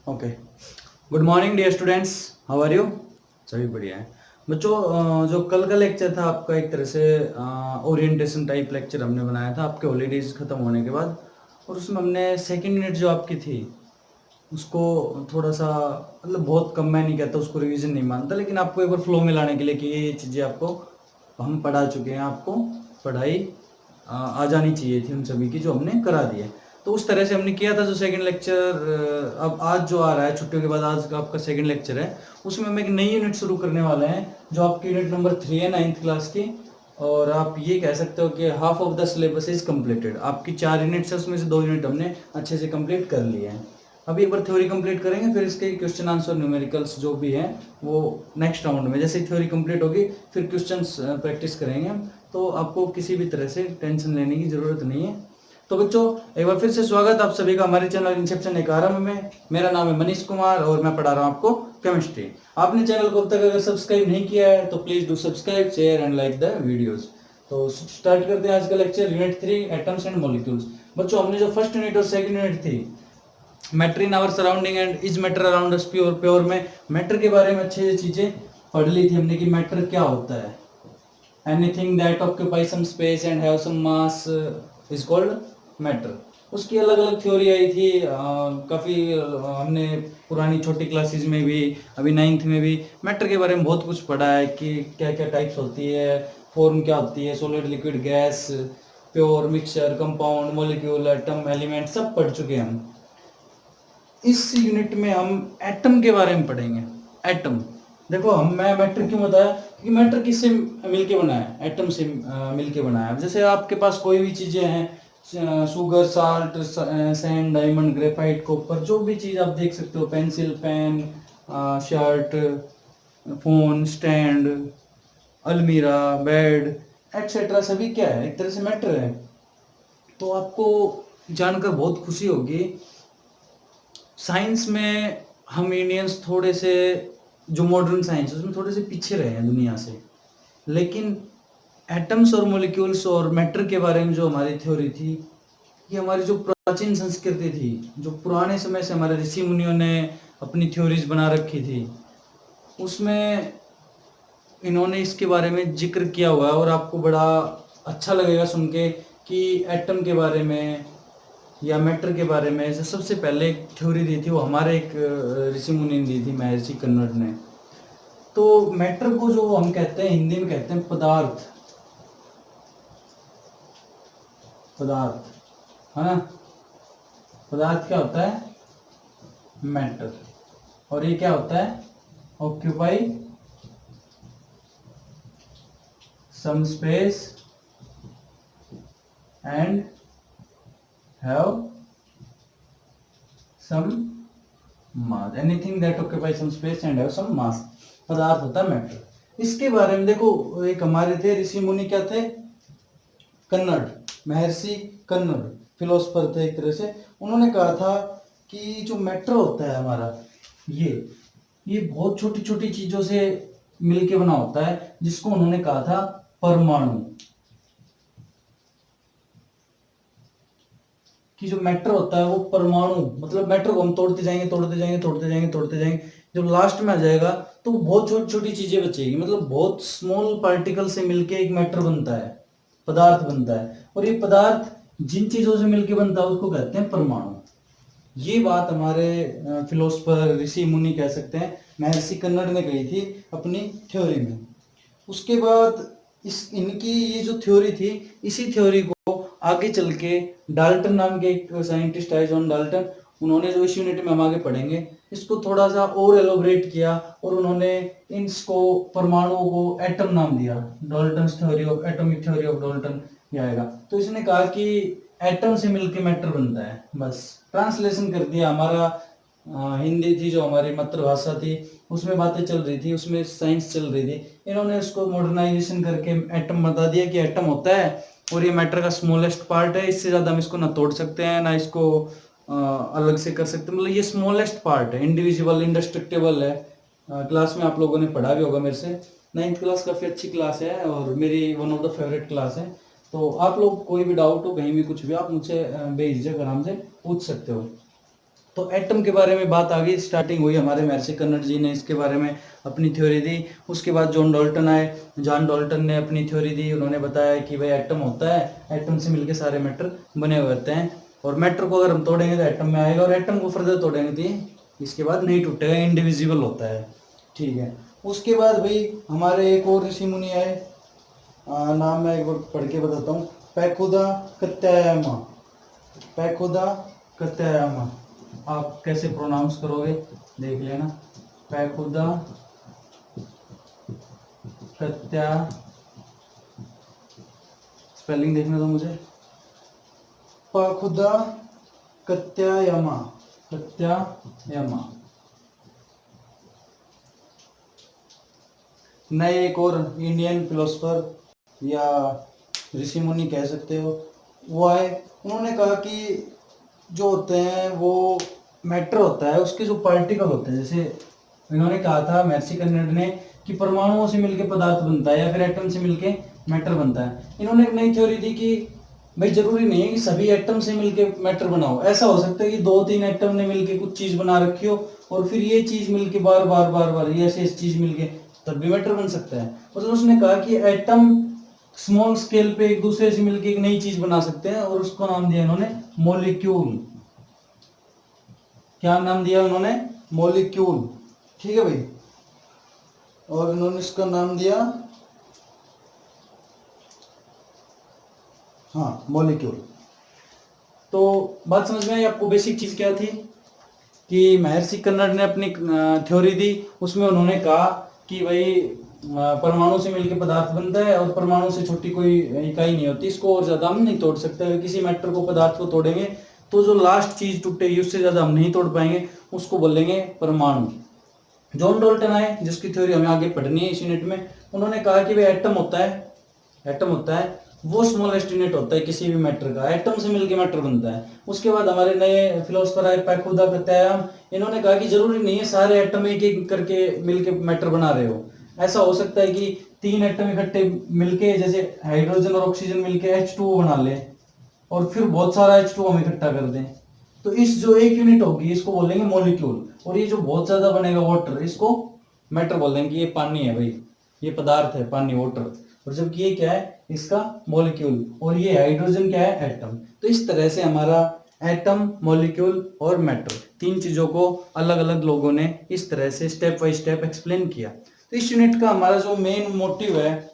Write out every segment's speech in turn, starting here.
Okay. Good morning dear students, how are you? सभी बढ़िया है बच्चों। जो कल का लेक्चर था आपका एक तरह से ओरिएंटेशन टाइप लेक्चर हमने बनाया था आपके हॉलीडेज खत्म होने के बाद, और उसमें हमने सेकंड यूनिट जो आपकी थी उसको थोड़ा सा मतलब बहुत कम, मैं नहीं कहता उसको रिवीजन नहीं मानता, लेकिन आपको एक बार फ्लो में लाने के लिए कि ये चीज़ें आपको हम पढ़ा चुके हैं, आपको पढ़ाई आ जानी चाहिए थी उन सभी की जो हमने करा दी है। तो उस तरह से हमने किया था जो सेकंड लेक्चर अब आज जो आ रहा है छुट्टियों के बाद, आज का आपका सेकंड लेक्चर है, उसमें हम एक नई यूनिट शुरू करने वाले हैं जो आपकी यूनिट नंबर 3 है 9th क्लास की। और आप ये कह सकते हो कि half of the syllabus is completed. आपकी 4 यूनिट्स है, उसमें से 2 यूनिट हमने अच्छे से कंप्लीट कर लिए हैं। अभी एक बार थ्योरी कंप्लीट करेंगे, फिर इसके क्वेश्चन आंसर न्यूमेरिकल्स जो भी हैं वो नेक्स्ट राउंड में, जैसे थ्योरी कंप्लीट होगी फिर क्वेश्चंस प्रैक्टिस करेंगे हम। तो आपको किसी भी तरह से टेंशन लेने की ज़रूरत नहीं है। तो बच्चों एक बार फिर से स्वागत आप सभी का हमारे चैनल इंसेप्शन एक आरंभ में। मेरा नाम है मनीष कुमार और मैं पढ़ा रहा हूँ आपको केमिस्ट्री। आपने चैनल को अब तक अगर सब्सक्राइब नहीं किया है तो please do subscribe, share and like the videos. तो स्टार्ट करते हैं आज का lecture, unit 3 atoms and molecules. बच्चों हमने जो फर्स्ट यूनिट और सेकंड यूनिट थी matter in our surrounding and is matter around us, pure pure में मैटर के बारे में अच्छे चीजें पढ़ ली थी हमने कि मैटर क्या होता है। Anything that occupy some space and have some mass is called matter. उसकी अलग अलग थ्योरी आई थी, काफ़ी हमने पुरानी छोटी क्लासेस में भी, अभी 9th में भी मैटर के बारे में बहुत कुछ पढ़ा है कि क्या क्या टाइप्स होती है, फॉर्म क्या होती है, solid liquid gas, pure mixture, compound, molecule, atom, element सब पढ़ चुके हैं हम। इस यूनिट में हम एटम के बारे में पढ़ेंगे। एटम देखो, मैं मैटर क्यों बताया कि मैटर किससे मिलके बना है, एटम से मिलके बना है। जैसे आपके पास कोई भी चीजें हैं, sugar, salt, sand, diamond, graphite, copper, जो भी चीज आप देख सकते हो, pencil, pen, shirt, phone, stand, अलमीरा, बेड एक्सेट्रा, सभी क्या है, एक तरह से मैटर है। तो आपको जानकर बहुत खुशी होगी, साइंस में हम इंडियंस थोड़े से, जो मॉडर्न साइंस है उसमें थोड़े से पीछे रहे हैं दुनिया से, लेकिन एटम्स और मॉलिक्यूल्स और मैटर के बारे में जो हमारी थ्योरी थी, ये हमारी जो प्राचीन संस्कृति थी, जो पुराने समय से हमारे ऋषि मुनियों ने अपनी थ्योरीज बना रखी थी, उसमें इन्होंने इसके बारे में जिक्र किया हुआ है। और आपको बड़ा अच्छा लगेगा सुन के कि एटम के बारे में या मैटर के बारे में जो सबसे पहले एक थ्योरी दी थी वो हमारे एक ऋषि मुनि ने दी थी, महर्षि कन्नड़ ने। तो मैटर को जो हम कहते हैं, हिंदी में कहते हैं पदार्थ, पदार्थ है ना। पदार्थ क्या होता है? मैटर। और ये क्या होता है? Occupy some space and have some mass, anything that occupy some space and have some mass, पदार्थ होता है मैटर। इसके बारे में देखो, एक हमारे थे ऋषि मुनि, क्या थे? कन्नड़, महर्षि कन्नड़ फिलोसफर थे एक तरह से। उन्होंने कहा था कि जो मैटर होता है हमारा, ये बहुत छोटी छोटी चीजों से मिलके बना होता है, जिसको उन्होंने कहा था परमाणु। कि जो मैटर होता है वो परमाणु, मतलब मैटर को हम तोड़ते जाएंगे तोड़ते जाएंगे तोड़ते जाएंगे तोड़ते जाएंगे, जब लास्ट में आ जाएगा तो बहुत छोटी छोटी चीजें बचेगी, मतलब बहुत स्मॉल पार्टिकल से मिलके एक मैटर बनता है, पदार्थ बनता है। और ये पदार्थ जिन चीजों से मिलके बनता है उसको कहते हैं परमाणु। ये बात हमारे फिलोसफर, ऋषि मुनि कह सकते हैं, महर्षि कन्नड़ ने कही थी अपनी थ्योरी में। उसके बाद इस इनकी ये जो थ्योरी थी, इसी थ्योरी को आगे चल के डाल्टन नाम के एक साइंटिस्ट है, जॉन डाल्टन, उन्होंने जो इस यूनिट में हम आगे पढ़ेंगे इसको थोड़ा सा और एलोबरेट किया, और उन्होंने इसको, परमाणुओं को एटम नाम दिया। Dalton theory of atomic theory of Dalton ये आएगा। तो इसने कहा कि एटम से मिलके मैटर बनता है, बस ट्रांसलेशन कर दिया। हमारा हिंदी थी जो हमारी मातृभाषा थी, उसमें बातें चल रही थी, उसमें साइंस चल रही थी, इन्होंने उसको मॉडर्नाइजेशन करके एटम बता दिया कि एटम होता है और ये मैटर का स्मॉलेस्ट पार्ट है, इससे ज़्यादा हम इसको ना तोड़ सकते हैं ना इसको अलग से कर सकते हैं, मतलब ये स्मॉलेस्ट पार्ट है, इंडिविजुअल, इंडेस्ट्रक्टिबल है। क्लास में आप लोगों ने पढ़ा भी होगा मेरे से। 9th क्लास काफ़ी अच्छी क्लास है और मेरी one of the favourite class है। तो आप लोग कोई भी डाउट हो, कहीं भी कुछ भी, आप मुझसे बेझिझक आराम से पूछ सकते हो। तो एटम के बारे में बात आ गई, स्टार्टिंग हुई हमारे महर्षि कर्नड जी ने इसके बारे में अपनी थ्योरी दी। उसके बाद जॉन डाल्टन आए, जॉन डाल्टन ने अपनी थ्योरी दी। उन्होंने बताया कि भाई एटम होता है, एटम से मिलकर सारे मैटर बने हुए होते हैं, और मैटर को अगर हम तोड़ेंगे तो एटम में आएगा, और एटम को फर्दर तोड़ेंगे तो इसके बाद नहीं टूटेगा, इंडिविजिबल होता है। ठीक है। उसके बाद भाई हमारे एक और ऋषि मुनि आए, नाम मैं एक बार पढ़ के बताता हूँ। पैकुदा कत्यायमा, पैकुदा कत्यायमा, आप कैसे प्रोनाउंस करोगे देख लेना। पैकुदा कत्या, स्पेलिंग देखने दो मुझे। पैकुदा कत्यायमा, कत्यायमा। नए एक और इंडियन फिलोसफर या ऋषि मुनि कह सकते हो, वो आए। उन्होंने कहा कि जो होते हैं वो मैटर होता है, उसके जो पार्टिकल होते हैं, जैसे इन्होंने कहा था महर्षि कर्नड ने कि परमाणुओं से मिलकर पदार्थ बनता है या फिर एटम से मिलकर मैटर बनता है। इन्होंने एक नई थ्योरी दी कि भाई जरूरी नहीं है कि सभी एटम से मिलकर मैटर बनाओ। ऐसा हो सकता है कि 2-3 एटम ने मिलकर कुछ चीज बना रखी हो, और फिर ये चीज मिलके बार बार बार बार ये ऐसे चीज मिलके तब भी मैटर बन सकता है। मतलब उसने कहा कि एटम स्मॉल स्केल पे एक दूसरे से मिलकर एक नई चीज बना सकते हैं, और उसको नाम दिया इन्होंने मॉलिक्यूल। क्या नाम दिया उन्होंने? मॉलिक्यूल। ठीक है भाई। और इन्होंने इसका नाम दिया, हाँ, मॉलिक्यूल। तो बात समझ में आई आपको? बेसिक चीज क्या थी कि महर्षि कर्नड ने अपनी थ्योरी दी, उसमें उन्होंने कहा कि भाई परमाणु से मिलकर पदार्थ बनता है, और परमाणु से छोटी कोई इकाई नहीं होती, इसको और ज्यादा हम नहीं तोड़ सकते। अगर किसी मैटर को, पदार्थ को तोड़ेंगे तो जो लास्ट चीज टूटेगी उससे ज्यादा हम नहीं तोड़ पाएंगे, उसको बोलेंगे परमाणु। जॉन डाल्टन आए, जिसकी थ्योरी हमें आगे पढ़नी है इस यूनिट में। उन्होंने कहा कि भाई एटम होता है, एटम होता है वो स्मॉलेस्ट यूनिट होता है किसी भी मैटर का, एटम से मिलकर मैटर बनता है। उसके बाद हमारे नए फिलोसफर आए पैकुदा कत्यायम। इन्होंने कहा कि जरूरी नहीं है सारे एटम एक एक करके मिलकर मैटर बना रहे हो। ऐसा हो सकता है कि 3 एटम इकट्ठे मिलके, जैसे हाइड्रोजन और ऑक्सीजन मिलके H2O बना ले, और फिर बहुत सारा H2O हम इकट्ठा कर दें, तो इस जो एक यूनिट होगी इसको बोलेंगे मॉलिक्यूल। और ये जो बहुत ज्यादा बनेगा वाटर, इसको मैटर बोल देंगे कि ये पानी है भाई, ये पदार्थ है पानी, वाटर। और जबकि ये क्या है, इसका मॉलिक्यूल, और ये हाइड्रोजन क्या है, एटम। तो इस तरह से हमारा एटम, मॉलिक्यूल और मैटर, 3 चीजों को अलग अलग लोगों ने इस तरह से स्टेप बाय स्टेप एक्सप्लेन किया। तो इस यूनिट का हमारा जो मेन मोटिव है,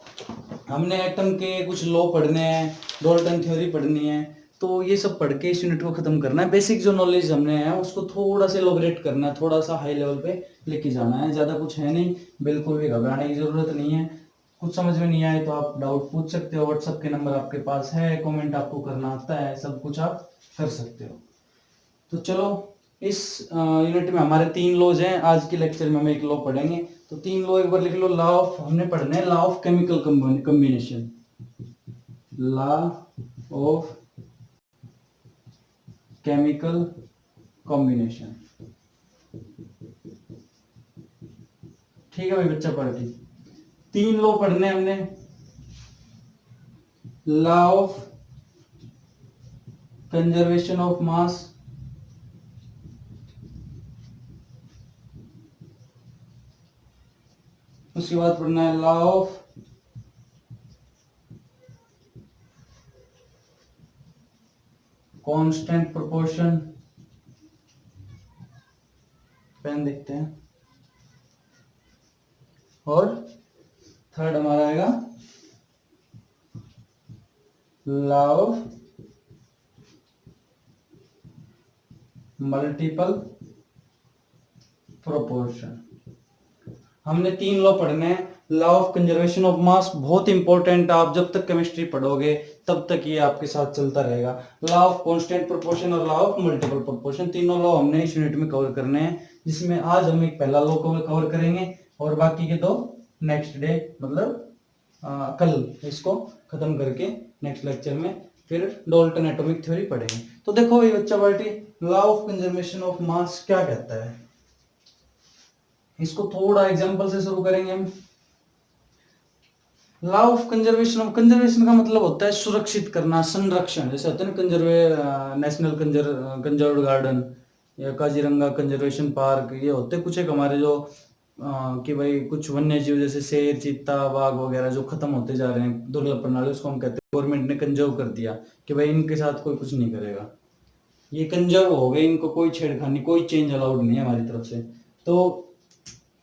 हमने एटम के कुछ लॉ पढ़ने हैं, डाल्टन थ्योरी पढ़नी है, तो ये सब पढ़ के इस यूनिट को खत्म करना है। बेसिक जो नॉलेज हमने है उसको थोड़ा सा एलोबरेट करना है, थोड़ा सा हाई लेवल पे लेके जाना है। ज्यादा कुछ है नहीं, बिल्कुल भी घबराने की जरूरत नहीं है। कुछ समझ में नहीं आए तो आप डाउट पूछ सकते हो, व्हाट्सएप के नंबर आपके पास है, कमेंट आपको करना आता है, सब कुछ आप कर सकते हो। तो चलो, इस यूनिट में हमारे 3 लॉज हैं। आज के लेक्चर में हम एक लॉ पढ़ेंगे, तो 3 लॉ एक बार लिख लो। लॉ ऑफ, हमने पढ़ना है law of chemical combination, law of chemical combination. ठीक है भाई बच्चा पार्टी, 3 लॉ पढ़ने हमने। Law of conservation of mass, उसके बाद पढ़ना है law of constant proportion. Pen देखते हैं। और थर्ड हमारा आएगा लॉ ऑफ मल्टीपल प्रोपोर्शन। हमने 3 लॉ पढ़ने हैं। लॉ ऑफ कंजर्वेशन ऑफ मास बहुत इंपॉर्टेंट, आप जब तक केमिस्ट्री पढ़ोगे तब तक ये आपके साथ चलता रहेगा। लॉ ऑफ कांस्टेंट प्रोपोर्शन और लॉ ऑफ मल्टीपल प्रोपोर्शन, तीनों लॉ हमने इस यूनिट में कवर करने हैं, जिसमें आज हम एक पहला लॉ कवर करेंगे और बाकी के 2 नेक्स्ट डे, मतलब कल इसको खत्म करके नेक्स्ट लेक्चर में फिर डाल्टन एटॉमिक थ्योरी पढ़ेंगे। तो देखो ये बच्चा party, law of conservation of मास क्या कहता है, इसको थोड़ा एग्जांपल से शुरू करेंगे हम। लॉ ऑफ कंजर्वेशन, कंजर्वेशन का मतलब होता है सुरक्षित करना, संरक्षण। जैसे होता है ना कंजर्वे, नेशनल कंजर्व गार्डन, या काजीरंगा कंजर्वेशन पार्क, ये होते कुछ एक हमारे जो कि भाई कुछ वन्य जीव जैसे शेर, चीता, बाघ वगैरह जो खत्म होते जा रहे हैं दुर्लभ प्रणाली, उसको हम कहते हैं गवर्नमेंट ने कंजर्व कर दिया कि भाई इनके साथ कोई कुछ नहीं करेगा, ये कंजर्व हो गए, इनको कोई छेड़खानी, कोई चेंज अलाउड नहीं है हमारी तरफ से। तो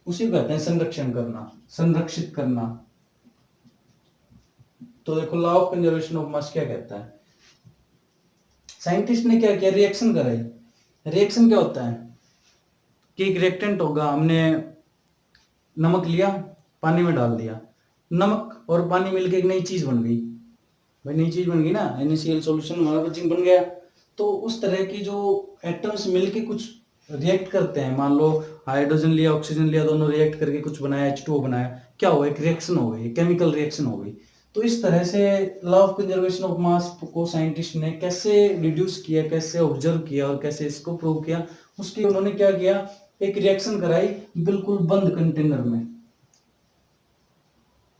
उसी को कहते हैं संरक्षण करना, संरक्षित करना। तो देखो लॉ ऑफ कंजर्वेशन ऑफ मास क्या कहता है, साइंटिस्ट ने क्या किया, रिएक्शन कराई। रिएक्शन क्या होता है कि एक रिएक्टेंट होगा, हमने नमक लिया, पानी में डाल दिया, नमक और पानी मिलकर एक नई चीज बन गई, भाई नई चीज बन गई ना, NaCl सॉल्यूशन हमारा बन गया। तो उस तरह की जो एटम्स मिलके कुछ रिएक्ट करते हैं, मान लो हाइड्रोजन लिया, ऑक्सीजन लिया, दोनों रिएक्ट करके कुछ बनाया, H2O बनाया, क्या हुआ, एक रिएक्शन हो गई, केमिकल रिएक्शन हो गई। तो इस तरह से लॉ ऑफ कंजर्वेशन ऑफ मास को साइंटिस्ट ने कैसे रिड्यूस किया, कैसे ऑब्जर्व किया और कैसे इसको प्रूव किया, उसके उन्होंने क्या किया, एक रिएक्शन कराई बिल्कुल बंद कंटेनर में,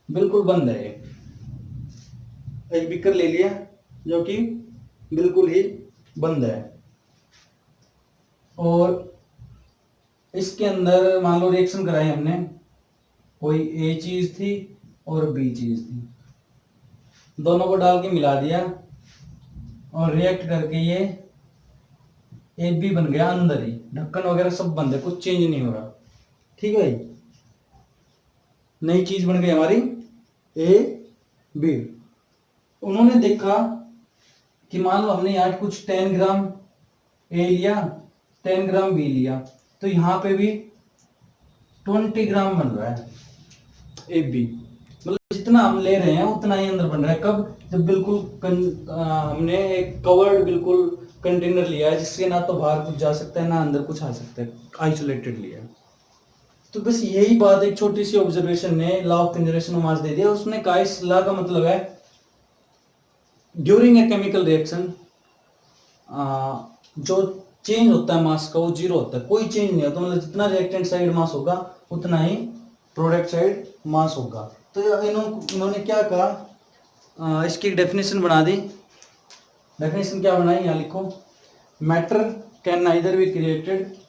बिल्कुल बंद है, एक बीकर ले लिया जो कि बिल्कुल ही बंद है, और इसके अंदर मान लो रिएक्शन कराई हमने, कोई ए चीज थी और बी चीज थी, दोनों को डाल के मिला दिया और रिएक्ट करके ये ए बी बन गया, अंदर ही ढक्कन वगैरह सब बंद है, कुछ चेंज नहीं हो रहा, ठीक है, नई चीज बन गई हमारी ए बी। उन्होंने देखा कि मान लो हमने यहाँ कुछ 10 ग्राम ए लिया, 10 ग्राम बी लिया, तो यहाँ पे भी 20 ग्राम बन रहा है ए बी, मतलब जितना हम ले रहे हैं उतना ही अंदर बन रहा है। कब, जब बिल्कुल हमने एक कवर्ड बिल्कुल कंटेनर लिया है जिससे ना तो बाहर कुछ जा सकता है ना अंदर कुछ आ सकता है, आइसोलेटेड लिया है। तो बस यही बात एक छोटी सी ऑब्जर्वेशन ने law of conservation of mass दे दिया। उसने कहा इस लॉ का मतलब है ड्यूरिंग ए केमिकल रिएक्शन जो चेंज होता है मास का वो जीरो होता है, कोई चेंज नहीं होता, मतलब जितना रिएक्टेंट साइड मास होगा उतना ही प्रोडक्ट साइड मास होगा। तो इन्होंने क्या कहा, इसकी एक डेफिनेशन बना दी। डेफिनेशन क्या बनाई, यहाँ लिखो, matter can neither be created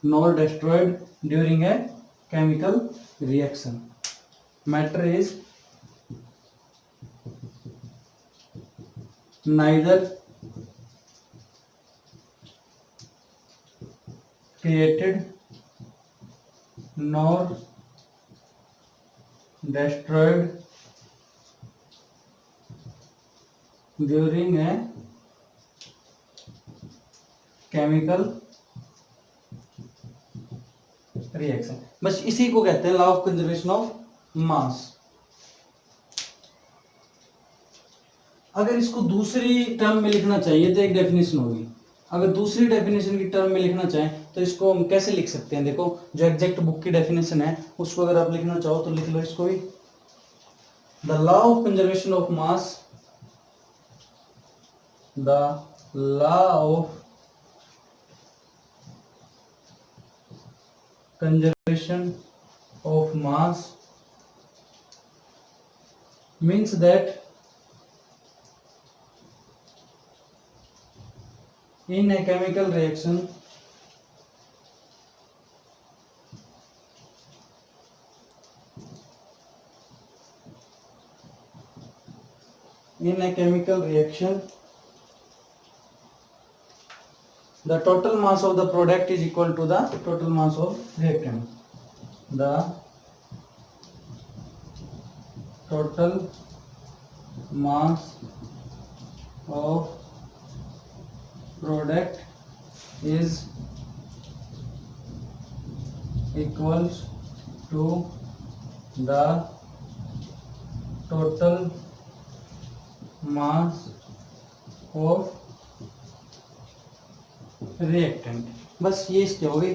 nor destroyed during a chemical reaction. Matter is neither created nor destroyed during a chemical reaction. बस इसी को कहते हैं लॉ ऑफ कंजर्वेशन ऑफ मास। अगर इसको दूसरी टर्म में लिखना चाहिए तो एक डेफिनेशन होगी, अगर दूसरी डेफिनेशन की टर्म में लिखना चाहें तो इसको हम कैसे लिख सकते हैं, देखो जो एग्जैक्ट बुक की डेफिनेशन है उसको अगर आप लिखना चाहो तो लिख लो इसको भी, the law of conservation of mass, the law of conservation of mass means that in a chemical reaction the total mass of the product is equal to the total mass of reactant. The total mass of product is equals to the total mass of reactant. बस ये इसके हो गई,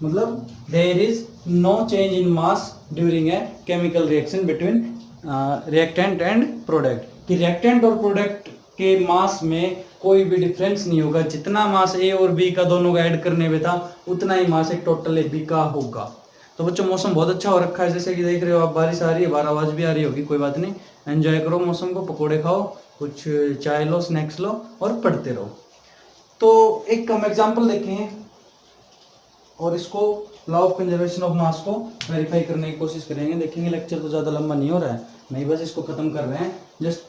मतलब there is no change in mass during a chemical reaction between reactant and product, कि reactant और product के mass में कोई भी डिफरेंस नहीं होगा, जितना मास ए और बी का दोनों का ऐड करने में था उतना ही मास एक टोटल ए बी का होगा। तो बच्चों मौसम बहुत अच्छा हो रखा है, जैसे कि देख रहे हो आप, बारिश आ रही है, बाहर आवाज भी आ रही होगी, कोई बात नहीं, एंजॉय करो मौसम को, पकोड़े खाओ, कुछ चाय लो, स्नैक्स लो और पढ़ते रहो। तो एक हम एग्जांपल देखें और इसको लॉ ऑफ कंजर्वेशन ऑफ मास को वेरीफाई करने की कोशिश करेंगे। देखेंगे लेक्चर तो ज़्यादा लंबा नहीं हो रहा है, नहीं बस इसको खत्म कर रहे हैं जस्ट।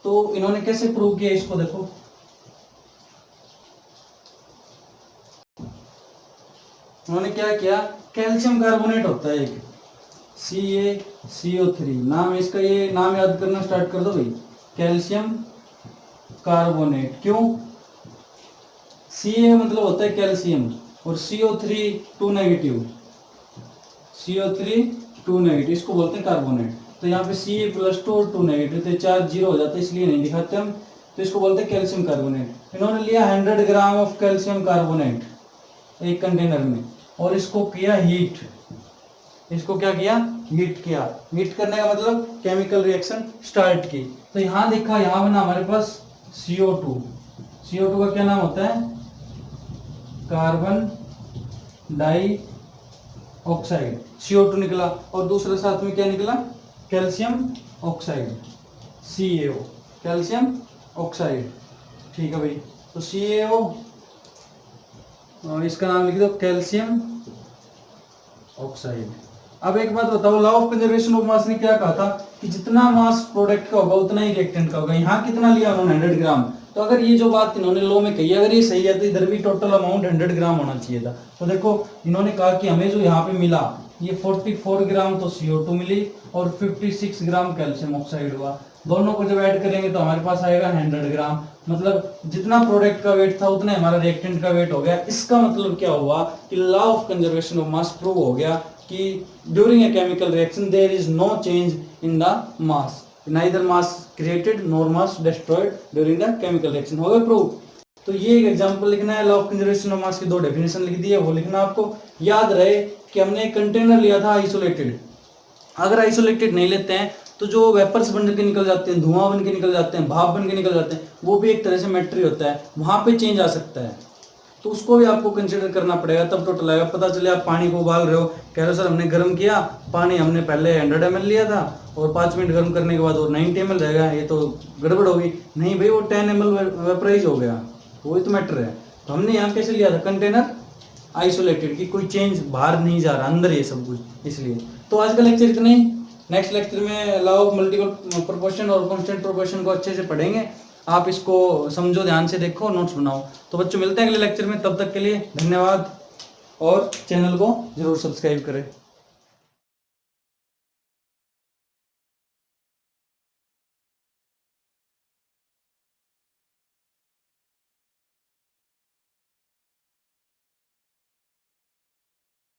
तो इन्होंने कैसे प्रूव किया इसको देखो। उन्होंने क्या किया, कैल्शियम कार्बोनेट होता है एक CaCO3, नाम इसका, ये नाम याद करना स्टार्ट कर दो भाई, कैल्शियम कार्बोनेट। क्यों? Ca मतलब होता है कैल्शियम और CO3 2 नेगेटिव, CO3 2 नेगेटिव, इसको बोलते हैं कार्बोनेट। तो यहाँ पे Ca+2 और 2 नेगेटिव, तो चार्ज जीरो हो जाता है इसलिए नहीं दिखाते हम, तो इसको बोलते हैं कैल्शियम कार्बोनेट। इन्होंने लिया 100 ग्राम ऑफ कैल्शियम कार्बोनेट एक कंटेनर में और इसको किया हीट। इसको क्या किया? हीट किया। हीट करने का मतलब केमिकल रिएक्शन स्टार्ट की। तो यहाँ देखा, यहाँ बना हमारे पास CO2। CO2 का क्या नाम होता है? Carbon die oxide. CO2 निकला और दूसरे साथ में क्या निकला? Calcium oxide, CaO, calcium oxide. ठीक है भाई, तो CaO और इसका नाम लिख दो कैल्शियम ऑक्साइड। अब एक बात बताओ, लॉ ऑफ कंजर्वेशन ऑफ मास ने क्या कहा था कि जितना मास प्रोडक्ट का होगा उतना ही रिएक्टेंट का होगा। यहाँ कितना लिया उन्होंने? 100 ग्राम। तो अगर ये जो बात इन्होंने लॉ में कही, अगर ये सही है तो इधर भी टोटल अमाउंट 100 ग्राम होना चाहिए था। तो देखो इन्होंने कहा कि हमें जो यहाँ पे मिला ये 44 ग्राम तो CO2 मिली और 56 ग्राम कैल्शियम ऑक्साइड हुआ। दोनों को जब ऐड करेंगे तो हमारे पास आएगा 100 ग्राम। मतलब जितना प्रोडक्ट का वेट था उतना हमारा रिएक्टेंट का वेट हो गया। इसका मतलब क्या हुआ कि law of conservation of mass prove हो गया कि during a chemical reaction there is no change in the mass, neither mass created nor mass destroyed during the chemical reaction. हो गया प्रूव। तो ये एक एग्जांपल लिखना है। Law of conservation of mass की 2 डेफिनेशन लिख दी है, वो लिखना आपको। याद रहे कि हमने एक कंटेनर लिया था आइसोलेटेड। अगर आइसोलेटेड नहीं लेते हैं तो जो वेपर्स बन के निकल जाते हैं, धुआं बन के निकल जाते हैं, भाप बन के निकल जाते हैं, वो भी एक तरह से मैटर होता है, वहां पे चेंज आ सकता है। तो उसको भी आपको कंसिडर करना पड़ेगा, तब टोटल आएगा। पता चले आप पानी को उबाल रहे हो, कह रहे हो सर हमने गर्म किया पानी, हमने पहले 100 ml लिया था और 5 मिनट गर्म करने के बाद वो 90 ml रहेगा, ये तो गड़बड़ होगी। नहीं भाई, वो 10 ml वेपराइज हो गया, वही तो मैटर है। तो हमने यहाँ कैसे लिया था? कंटेनर आइसोलेटेड, की कोई चेंज बाहर नहीं जा रहा, अंदर ये सब कुछ, इसलिए। तो आज का लेक्चर इतना ही। नेक्स्ट लेक्चर में लॉ ऑफ मल्टीपल प्रोपोर्शन और कांस्टेंट प्रोपोर्शन को अच्छे से पढ़ेंगे। आप इसको समझो, ध्यान से देखो, नोट्स बनाओ। तो बच्चों मिलते हैं अगले लेक्चर में, तब तक के लिए धन्यवाद और चैनल को जरूर सब्सक्राइब करें।